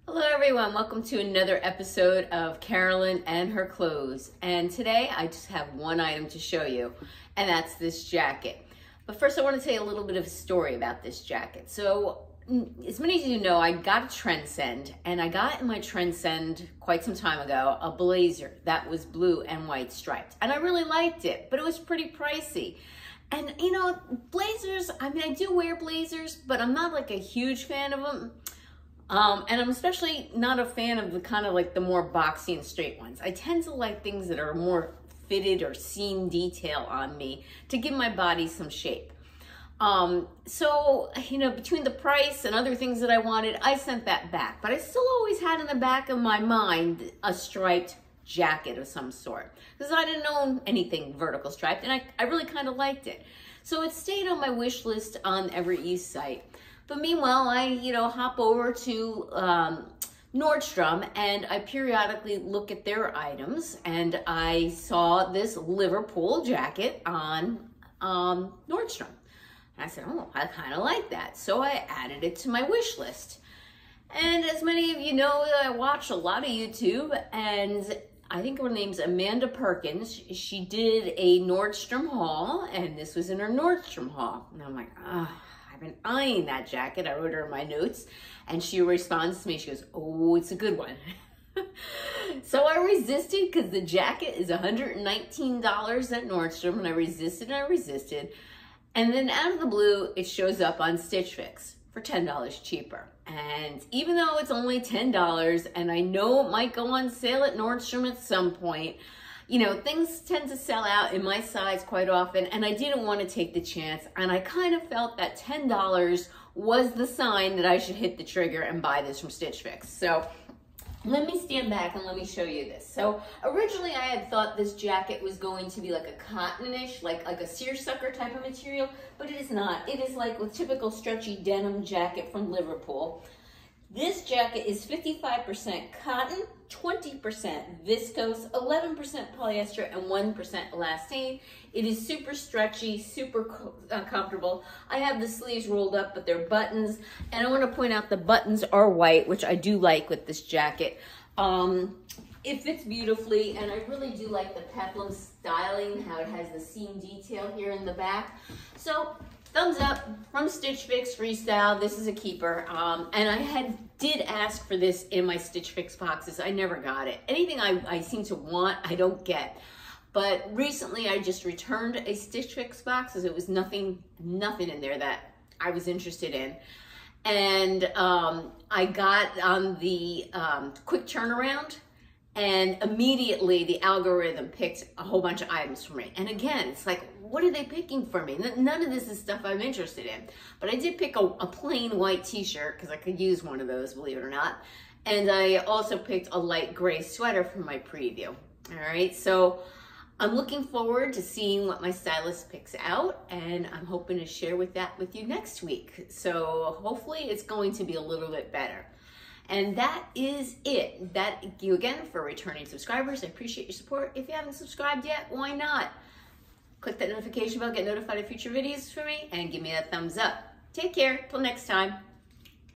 Hello everyone, welcome to another episode of Carolyn and Her Clothes. And today I just have one item to show you, and that's this jacket. But first I want to tell you a little bit of a story about this jacket. So, as many of you know, I got a Trendsend, and I got in my Trendsend quite some time ago a blazer that was blue and white striped. And I really liked it, but it was pretty pricey. And you know, blazers, I mean, I do wear blazers, but I'm not like a huge fan of them. And I'm especially not a fan of the kind of like the more boxy and straight ones. I tend to like things that are more fitted or seam detail on me to give my body some shape. So, you know, between the price and other things that I wanted, I sent that back. But I still always had in the back of my mind a striped jacket of some sort, because I didn't own anything vertical striped, and I really kind of liked it. So it stayed on my wish list on Every East site. But meanwhile, I, hop over to Nordstrom, and I periodically look at their items, and I saw this Liverpool jacket on Nordstrom. And I said, oh, I kind of like that. So I added it to my wish list. And as many of you know, I watch a lot of YouTube, and I think her name's Amanda Perkins. She did a Nordstrom haul, and this was in her Nordstrom haul. And I'm like, I've been eyeing that jacket. I wrote her in my notes, and she responds to me. She goes, oh, it's a good one. So I resisted, because the jacket is $119 at Nordstrom, and I resisted and I resisted. And then out of the blue, it shows up on Stitch Fix for $10 cheaper. And even though it's only $10, and I know it might go on sale at Nordstrom at some point, things tend to sell out in my size quite often, and I didn't want to take the chance, and I kind of felt that $10 was the sign that I should hit the trigger and buy this from Stitch Fix. So let me stand back and let me show you this. So originally I had thought this jacket was going to be like a cottonish, like a seersucker type of material, but it is not. It is like a typical stretchy denim jacket from Liverpool. This jacket is 55% cotton, 20% viscose, 11% polyester, and 1% elastane. It is super stretchy, super comfortable. I have the sleeves rolled up, but they're buttons. And I want to point out the buttons are white, which I do like with this jacket. It fits beautifully, and I really do like the peplum styling, how it has the seam detail here in the back. So, thumbs up from Stitch Fix Freestyle. This is a keeper. And I did ask for this in my Stitch Fix boxes. I never got it. Anything I seem to want, I don't get. But recently I just returned a Stitch Fix box, because it was nothing in there that I was interested in. And I got on the quick turnaround, and immediately the algorithm picked a whole bunch of items for me. And again, it's like, what are they picking for me? None of this is stuff I'm interested in. But I did pick a plain white t-shirt, because I could use one of those, believe it or not. And I also picked a light gray sweater for my preview. All right, so I'm looking forward to seeing what my stylist picks out, and I'm hoping to share that with you next week. So hopefully it's going to be a little bit better. And that is it. Thank you again for returning subscribers. I appreciate your support. If you haven't subscribed yet, why not? Click that notification bell, get notified of future videos from me, and give me that thumbs up. Take care. Till next time.